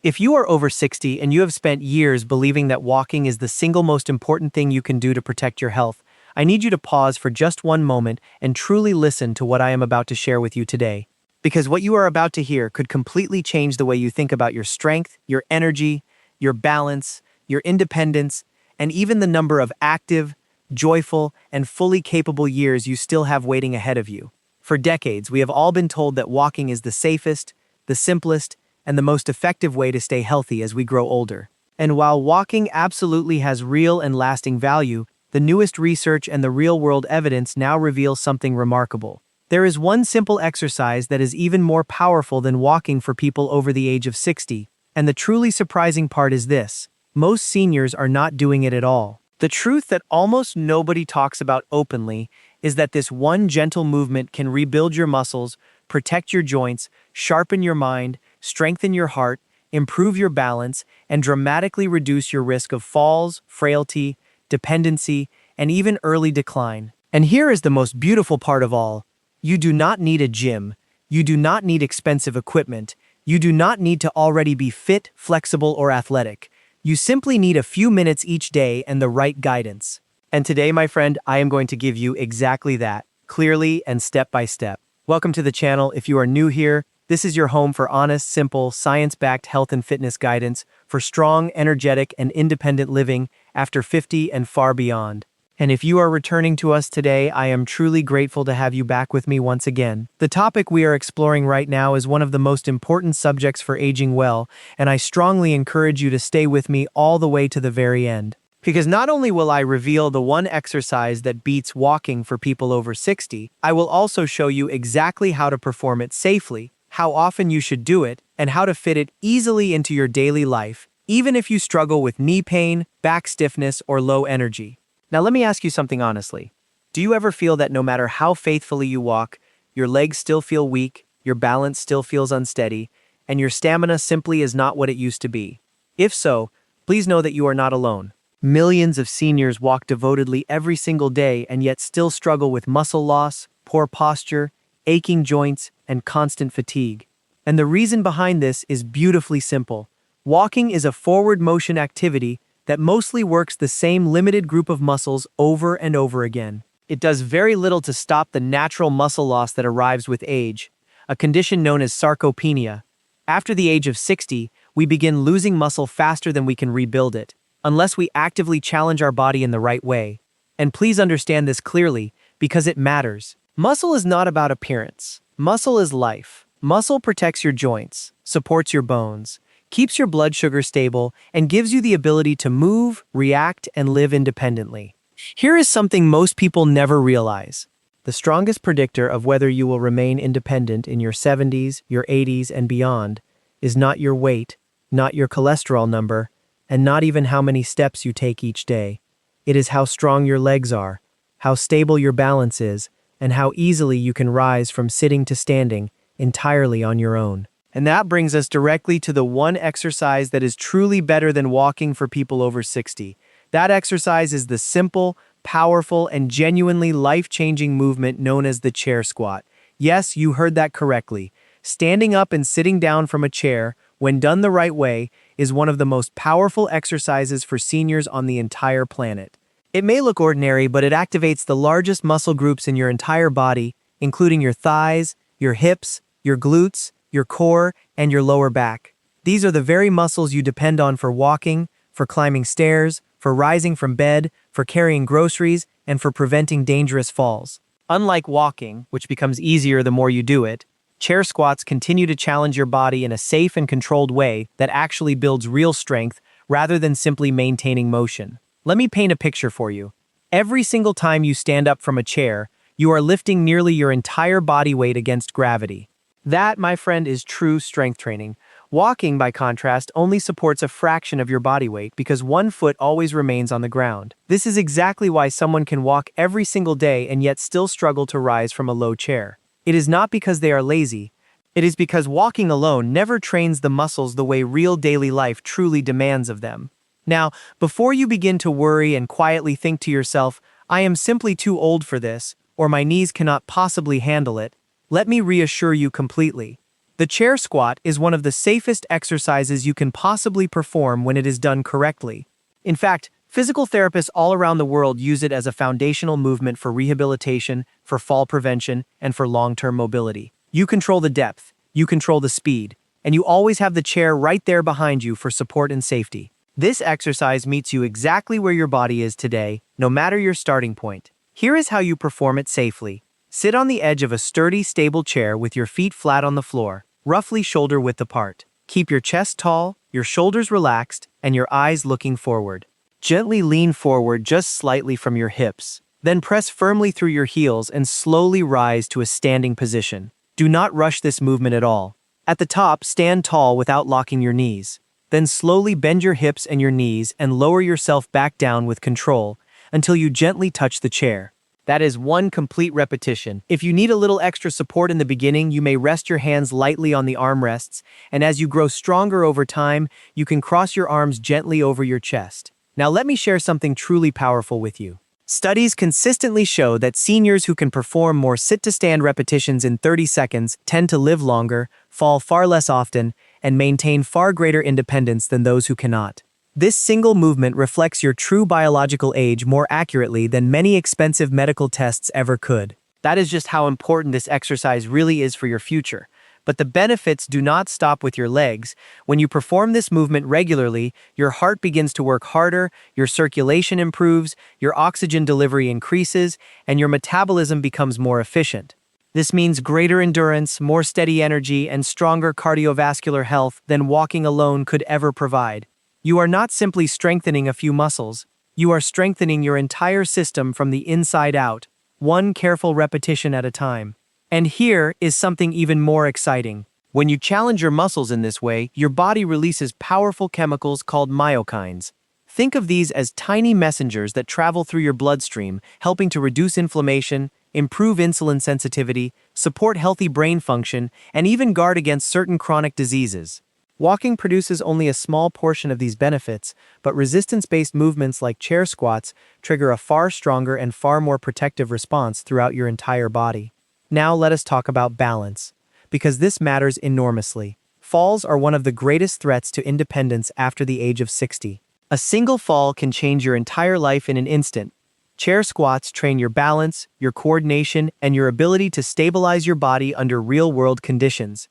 If you are over 60 and you have spent years believing that walking is the single most important thing you can do to protect your health, I need you to pause for just one moment and truly listen to what I am about to share with you today. Because what you are about to hear could completely change the way you think about your strength, your energy, your balance, your independence, and even the number of active, joyful, and fully capable years you still have waiting ahead of you. For decades, we have all been told that walking is the safest, the simplest, and the most effective way to stay healthy as we grow older. And while walking absolutely has real and lasting value, the newest research and the real-world evidence now reveal something remarkable. There is one simple exercise that is even more powerful than walking for people over the age of 60, and the truly surprising part is this: most seniors are not doing it at all. The truth that almost nobody talks about openly is that this one gentle movement can rebuild your muscles, protect your joints, sharpen your mind, strengthen your heart, improve your balance, and dramatically reduce your risk of falls, frailty, dependency, and even early decline. And here is the most beautiful part of all. You do not need a gym. You do not need expensive equipment. You do not need to already be fit, flexible, or athletic. You simply need a few minutes each day and the right guidance. And today, my friend, I am going to give you exactly that, clearly and step by step. Welcome to the channel. If you are new here, this is your home for honest, simple, science-backed health and fitness guidance for strong, energetic, and independent living after 50 and far beyond. And if you are returning to us today, I am truly grateful to have you back with me once again. The topic we are exploring right now is one of the most important subjects for aging well, and I strongly encourage you to stay with me all the way to the very end. Because not only will I reveal the one exercise that beats walking for people over 60, I will also show you exactly how to perform it safely, how often you should do it, and how to fit it easily into your daily life, even if you struggle with knee pain, back stiffness, or low energy. Now let me ask you something honestly. Do you ever feel that no matter how faithfully you walk, your legs still feel weak, your balance still feels unsteady, and your stamina simply is not what it used to be? If so, please know that you are not alone. Millions of seniors walk devotedly every single day and yet still struggle with muscle loss, poor posture, aching joints, and constant fatigue. And the reason behind this is beautifully simple. Walking is a forward motion activity that mostly works the same limited group of muscles over and over again. It does very little to stop the natural muscle loss that arrives with age, a condition known as sarcopenia. After the age of 60, we begin losing muscle faster than we can rebuild it, unless we actively challenge our body in the right way. And please understand this clearly, because it matters. Muscle is not about appearance. Muscle is life. Muscle protects your joints, supports your bones, keeps your blood sugar stable, and gives you the ability to move, react, and live independently. Here is something most people never realize. The strongest predictor of whether you will remain independent in your 70s, your 80s, and beyond is not your weight, not your cholesterol number, and not even how many steps you take each day. It is how strong your legs are, how stable your balance is, and how easily you can rise from sitting to standing entirely on your own. And that brings us directly to the one exercise that is truly better than walking for people over 60. That exercise is the simple, powerful, and genuinely life-changing movement known as the chair squat. Yes, you heard that correctly. Standing up and sitting down from a chair, when done the right way, is one of the most powerful exercises for seniors on the entire planet. It may look ordinary, but it activates the largest muscle groups in your entire body, including your thighs, your hips, your glutes, your core, and your lower back. These are the very muscles you depend on for walking, for climbing stairs, for rising from bed, for carrying groceries, and for preventing dangerous falls. Unlike walking, which becomes easier the more you do it, chair squats continue to challenge your body in a safe and controlled way that actually builds real strength rather than simply maintaining motion. Let me paint a picture for you. Every single time you stand up from a chair, you are lifting nearly your entire body weight against gravity. That, my friend, is true strength training. Walking, by contrast, only supports a fraction of your body weight because one foot always remains on the ground. This is exactly why someone can walk every single day and yet still struggle to rise from a low chair. It is not because they are lazy. It is because walking alone never trains the muscles the way real daily life truly demands of them. Now, before you begin to worry and quietly think to yourself, I am simply too old for this, or my knees cannot possibly handle it, let me reassure you completely. The chair squat is one of the safest exercises you can possibly perform when it is done correctly. In fact, physical therapists all around the world use it as a foundational movement for rehabilitation, for fall prevention, and for long-term mobility. You control the depth, you control the speed, and you always have the chair right there behind you for support and safety. This exercise meets you exactly where your body is today, no matter your starting point. Here is how you perform it safely. Sit on the edge of a sturdy, stable chair with your feet flat on the floor, roughly shoulder-width apart. Keep your chest tall, your shoulders relaxed, and your eyes looking forward. Gently lean forward just slightly from your hips. Then press firmly through your heels and slowly rise to a standing position. Do not rush this movement at all. At the top, stand tall without locking your knees. Then slowly bend your hips and your knees and lower yourself back down with control until you gently touch the chair. That is one complete repetition. If you need a little extra support in the beginning, you may rest your hands lightly on the armrests, and as you grow stronger over time, you can cross your arms gently over your chest. Now let me share something truly powerful with you. Studies consistently show that seniors who can perform more sit-to-stand repetitions in 30 seconds tend to live longer, fall far less often, and maintain far greater independence than those who cannot. This single movement reflects your true biological age more accurately than many expensive medical tests ever could. That is just how important this exercise really is for your future. But the benefits do not stop with your legs. When you perform this movement regularly, your heart begins to work harder, your circulation improves, your oxygen delivery increases, and your metabolism becomes more efficient. This means greater endurance, more steady energy, and stronger cardiovascular health than walking alone could ever provide. You are not simply strengthening a few muscles, you are strengthening your entire system from the inside out, one careful repetition at a time. And here is something even more exciting. When you challenge your muscles in this way, your body releases powerful chemicals called myokines. Think of these as tiny messengers that travel through your bloodstream, helping to reduce inflammation, improve insulin sensitivity, support healthy brain function, and even guard against certain chronic diseases. Walking produces only a small portion of these benefits, but resistance-based movements like chair squats trigger a far stronger and far more protective response throughout your entire body. Now let us talk about balance, because this matters enormously. Falls are one of the greatest threats to independence after the age of 60. A single fall can change your entire life in an instant. Chair squats train your balance, your coordination, and your ability to stabilize your body under real-world conditions.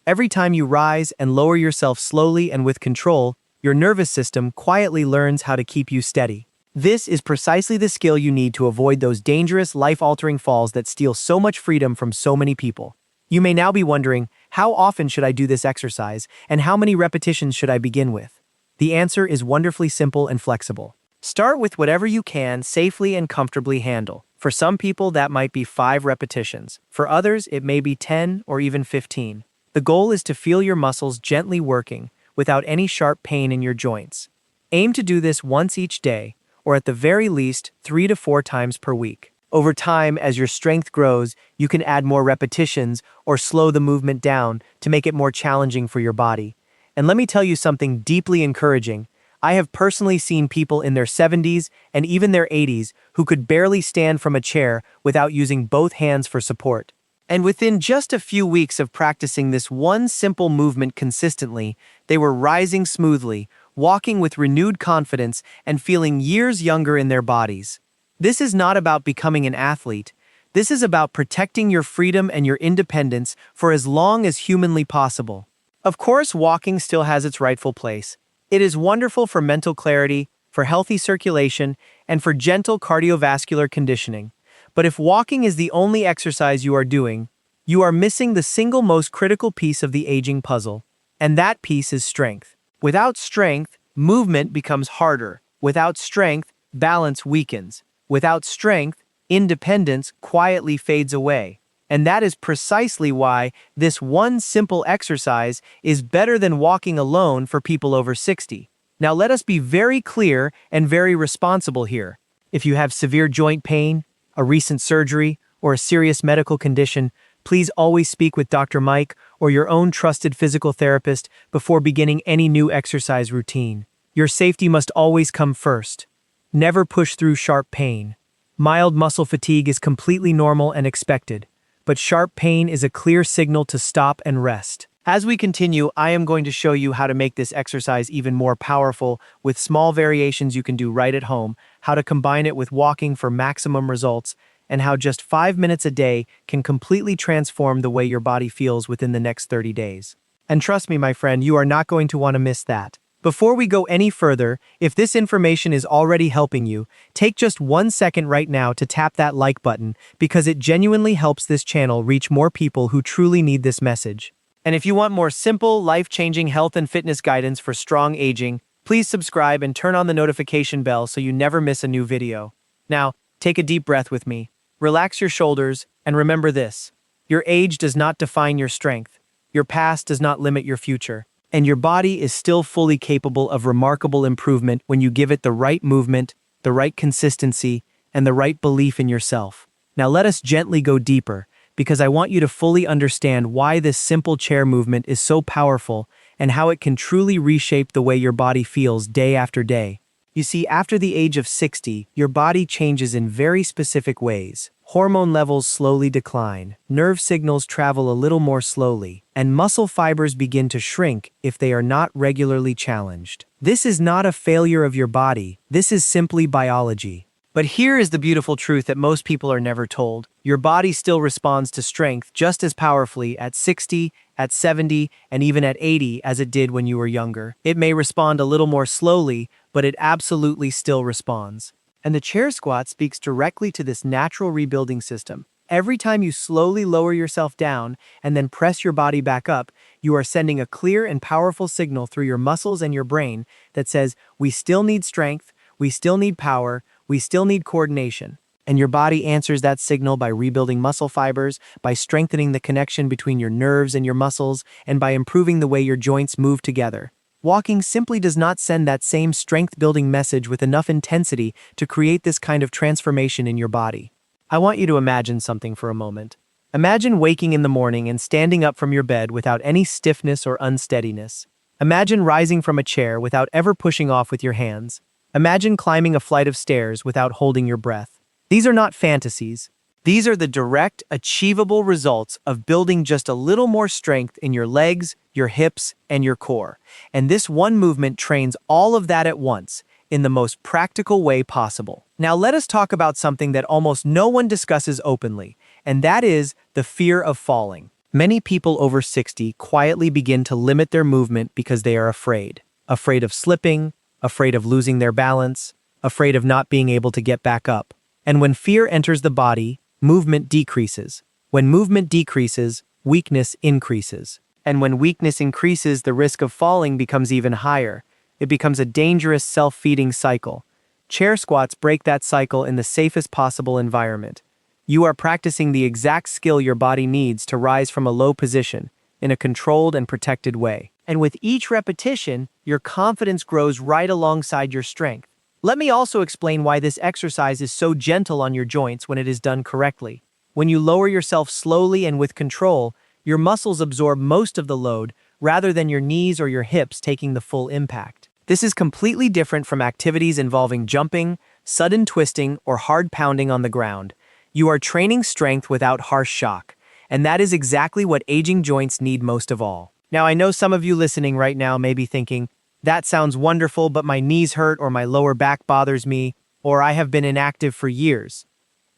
Every time you rise and lower yourself slowly and with control, your nervous system quietly learns how to keep you steady. This is precisely the skill you need to avoid those dangerous, life-altering falls that steal so much freedom from so many people. You may now be wondering, how often should I do this exercise, and how many repetitions should I begin with? The answer is wonderfully simple and flexible. Start with whatever you can safely and comfortably handle. For some people, that might be 5 repetitions. For others, it may be 10 or even 15. The goal is to feel your muscles gently working, without any sharp pain in your joints. Aim to do this once each day, or at the very least 3 to 4 times per week. Over time, as your strength grows, you can add more repetitions or slow the movement down to make it more challenging for your body. And let me tell you something deeply encouraging. I have personally seen people in their 70s and even their 80s who could barely stand from a chair without using both hands for support. And within just a few weeks of practicing this one simple movement consistently, they were rising smoothly, walking with renewed confidence, and feeling years younger in their bodies. This is not about becoming an athlete. This is about protecting your freedom and your independence for as long as humanly possible. Of course, walking still has its rightful place. It is wonderful for mental clarity, for healthy circulation, and for gentle cardiovascular conditioning. But if walking is the only exercise you are doing, you are missing the single most critical piece of the aging puzzle, and that piece is strength. Without strength, movement becomes harder. Without strength, balance weakens. Without strength, independence quietly fades away. And that is precisely why this one simple exercise is better than walking alone for people over 60. Now let us be very clear and very responsible here. If you have severe joint pain, a recent surgery, or a serious medical condition, please always speak with Dr. Mike or your own trusted physical therapist before beginning any new exercise routine. Your safety must always come first. Never push through sharp pain. Mild muscle fatigue is completely normal and expected, but sharp pain is a clear signal to stop and rest. As we continue, I am going to show you how to make this exercise even more powerful with small variations you can do right at home, how to combine it with walking for maximum results, and how just 5 minutes a day can completely transform the way your body feels within the next 30 days. And trust me, my friend, you are not going to want to miss that. Before we go any further, if this information is already helping you, take just 1 second right now to tap that like button because it genuinely helps this channel reach more people who truly need this message. And if you want more simple, life-changing health and fitness guidance for strong aging, please subscribe and turn on the notification bell so you never miss a new video. Now, take a deep breath with me. Relax your shoulders, and remember this. Your age does not define your strength. Your past does not limit your future. And your body is still fully capable of remarkable improvement when you give it the right movement, the right consistency, and the right belief in yourself. Now let us gently go deeper, because I want you to fully understand why this simple chair movement is so powerful and how it can truly reshape the way your body feels day after day. You see, after the age of 60, your body changes in very specific ways. Hormone levels slowly decline, nerve signals travel a little more slowly, and muscle fibers begin to shrink if they are not regularly challenged. This is not a failure of your body, this is simply biology. But here is the beautiful truth that most people are never told. Your body still responds to strength just as powerfully at 60, at 70, and even at 80 as it did when you were younger. It may respond a little more slowly, but it absolutely still responds. And the chair squat speaks directly to this natural rebuilding system. Every time you slowly lower yourself down and then press your body back up, you are sending a clear and powerful signal through your muscles and your brain that says, we still need strength, we still need power, we still need coordination. And your body answers that signal by rebuilding muscle fibers, by strengthening the connection between your nerves and your muscles, and by improving the way your joints move together. Walking simply does not send that same strength-building message with enough intensity to create this kind of transformation in your body. I want you to imagine something for a moment. Imagine waking in the morning and standing up from your bed without any stiffness or unsteadiness. Imagine rising from a chair without ever pushing off with your hands. Imagine climbing a flight of stairs without holding your breath. These are not fantasies. These are the direct, achievable results of building just a little more strength in your legs, your hips, and your core. And this one movement trains all of that at once, in the most practical way possible. Now let us talk about something that almost no one discusses openly, and that is the fear of falling. Many people over 60 quietly begin to limit their movement because they are afraid. Afraid of slipping, afraid of losing their balance, afraid of not being able to get back up. And when fear enters the body, movement decreases. When movement decreases, weakness increases. And when weakness increases, the risk of falling becomes even higher. It becomes a dangerous self-feeding cycle. Chair squats break that cycle in the safest possible environment. You are practicing the exact skill your body needs to rise from a low position, in a controlled and protected way. And with each repetition, your confidence grows right alongside your strength. Let me also explain why this exercise is so gentle on your joints when it is done correctly. When you lower yourself slowly and with control, your muscles absorb most of the load rather than your knees or your hips taking the full impact. This is completely different from activities involving jumping, sudden twisting, or hard pounding on the ground. You are training strength without harsh shock, and that is exactly what aging joints need most of all. Now, I know some of you listening right now may be thinking, that sounds wonderful, but my knees hurt or my lower back bothers me, or I have been inactive for years.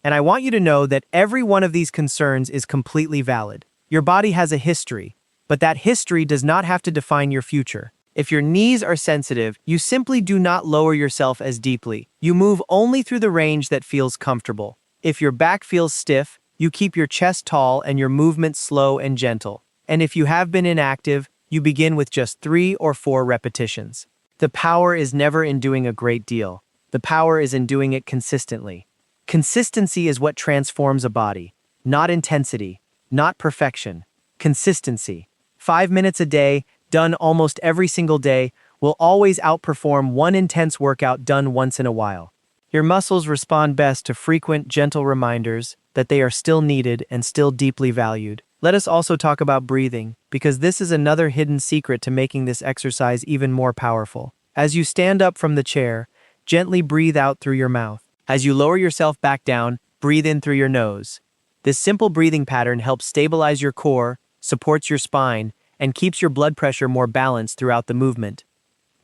And I want you to know that every one of these concerns is completely valid. Your body has a history, but that history does not have to define your future. If your knees are sensitive, you simply do not lower yourself as deeply. You move only through the range that feels comfortable. If your back feels stiff, you keep your chest tall and your movement slow and gentle. And if you have been inactive, you begin with just 3 or 4 repetitions. The power is never in doing a great deal. The power is in doing it consistently. Consistency is what transforms a body, not intensity, not perfection. Consistency. 5 minutes a day, done almost every single day, will always outperform one intense workout done once in a while. Your muscles respond best to frequent, gentle reminders that they are still needed and still deeply valued. Let us also talk about breathing, because this is another hidden secret to making this exercise even more powerful. As you stand up from the chair, gently breathe out through your mouth. As you lower yourself back down, breathe in through your nose. This simple breathing pattern helps stabilize your core, supports your spine, and keeps your blood pressure more balanced throughout the movement.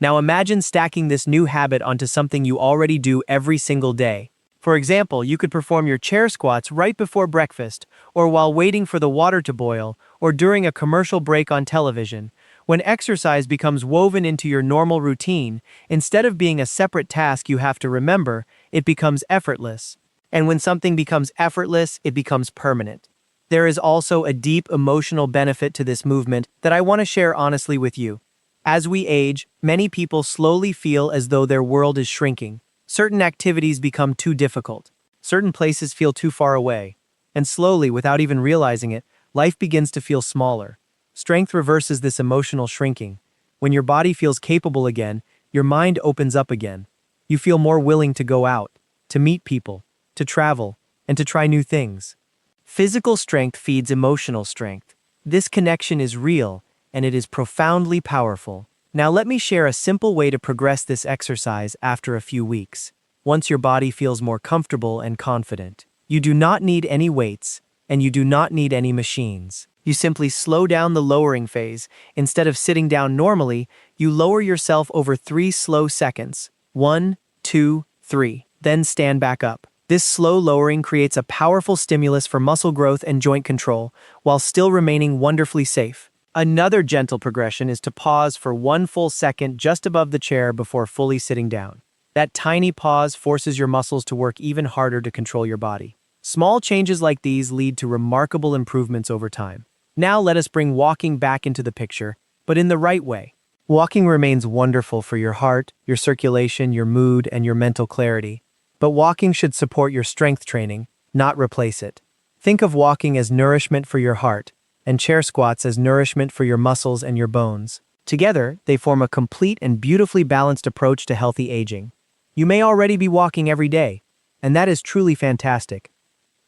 Now imagine stacking this new habit onto something you already do every single day. For example, you could perform your chair squats right before breakfast, or while waiting for the water to boil, or during a commercial break on television. When exercise becomes woven into your normal routine, instead of being a separate task you have to remember, it becomes effortless. And when something becomes effortless, it becomes permanent. There is also a deep emotional benefit to this movement that I want to share honestly with you. As we age, many people slowly feel as though their world is shrinking. Certain activities become too difficult. Certain places feel too far away. And slowly, without even realizing it, life begins to feel smaller. Strength reverses this emotional shrinking. When your body feels capable again, your mind opens up again. You feel more willing to go out, to meet people, to travel, and to try new things. Physical strength feeds emotional strength. This connection is real, and it is profoundly powerful. Now let me share a simple way to progress this exercise after a few weeks. Once your body feels more comfortable and confident. You do not need any weights, and you do not need any machines. You simply slow down the lowering phase. Instead of sitting down normally, you lower yourself over 3 slow seconds. 1, 2, 3. Then stand back up. This slow lowering creates a powerful stimulus for muscle growth and joint control, while still remaining wonderfully safe. Another gentle progression is to pause for 1 full second just above the chair before fully sitting down. That tiny pause forces your muscles to work even harder to control your body. Small changes like these lead to remarkable improvements over time. Now let us bring walking back into the picture, but in the right way. Walking remains wonderful for your heart, your circulation, your mood, and your mental clarity. But walking should support your strength training, not replace it. Think of walking as nourishment for your heart, and chair squats as nourishment for your muscles and your bones. Together, they form a complete and beautifully balanced approach to healthy aging. You may already be walking every day, and that is truly fantastic.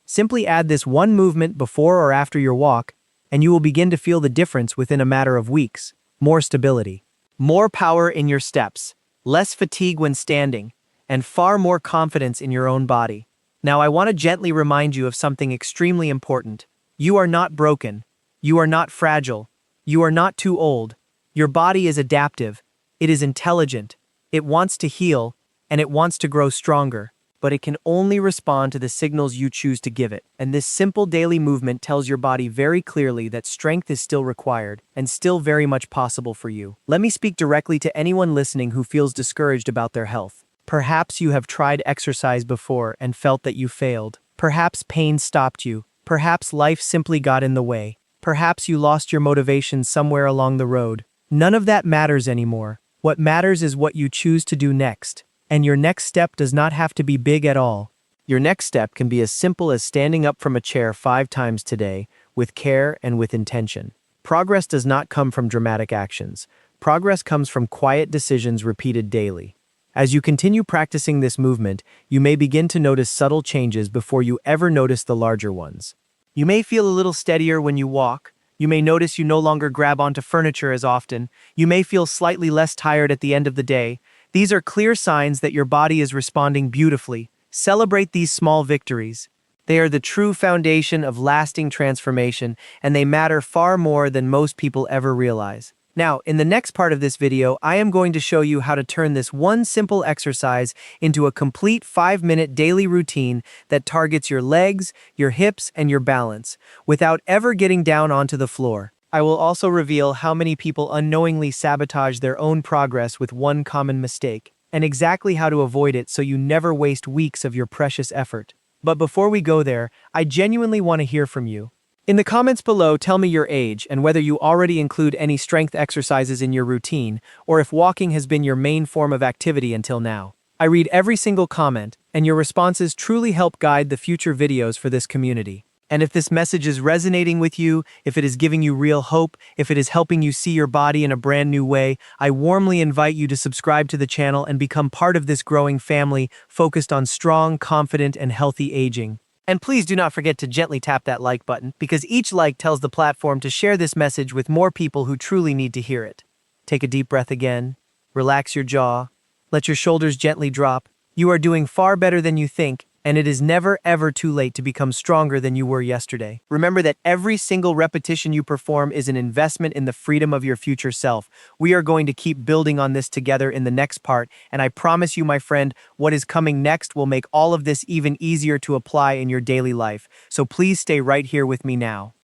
Simply add this one movement before or after your walk, and you will begin to feel the difference within a matter of weeks. More stability, more power in your steps, less fatigue when standing, and far more confidence in your own body. Now I want to gently remind you of something extremely important. You are not broken. You are not fragile. You are not too old. Your body is adaptive. It is intelligent. It wants to heal, and it wants to grow stronger. But it can only respond to the signals you choose to give it. And this simple daily movement tells your body very clearly that strength is still required and still very much possible for you. Let me speak directly to anyone listening who feels discouraged about their health. Perhaps you have tried exercise before and felt that you failed. Perhaps pain stopped you. Perhaps life simply got in the way. Perhaps you lost your motivation somewhere along the road. None of that matters anymore. What matters is what you choose to do next. And your next step does not have to be big at all. Your next step can be as simple as standing up from a chair 5 times today, with care and with intention. Progress does not come from dramatic actions. Progress comes from quiet decisions repeated daily. As you continue practicing this movement, you may begin to notice subtle changes before you ever notice the larger ones. You may feel a little steadier when you walk. You may notice you no longer grab onto furniture as often. You may feel slightly less tired at the end of the day. These are clear signs that your body is responding beautifully. Celebrate these small victories. They are the true foundation of lasting transformation, and they matter far more than most people ever realize. Now, in the next part of this video, I am going to show you how to turn this one simple exercise into a complete 5-minute daily routine that targets your legs, your hips, and your balance, without ever getting down onto the floor. I will also reveal how many people unknowingly sabotage their own progress with one common mistake, and exactly how to avoid it so you never waste weeks of your precious effort. But before we go there, I genuinely want to hear from you. In the comments below, tell me your age and whether you already include any strength exercises in your routine, or if walking has been your main form of activity until now. I read every single comment, and your responses truly help guide the future videos for this community. And if this message is resonating with you, if it is giving you real hope, if it is helping you see your body in a brand new way, I warmly invite you to subscribe to the channel and become part of this growing family focused on strong, confident, and healthy aging. And please do not forget to gently tap that like button, because each like tells the platform to share this message with more people who truly need to hear it. Take a deep breath again. Relax your jaw. Let your shoulders gently drop. You are doing far better than you think, And it is never ever too late to become stronger than you were yesterday. Remember that every single repetition you perform is an investment in the freedom of your future self. We are going to keep building on this together in the next part, and I promise you, my friend, what is coming next will make all of this even easier to apply in your daily life. So please stay right here with me now.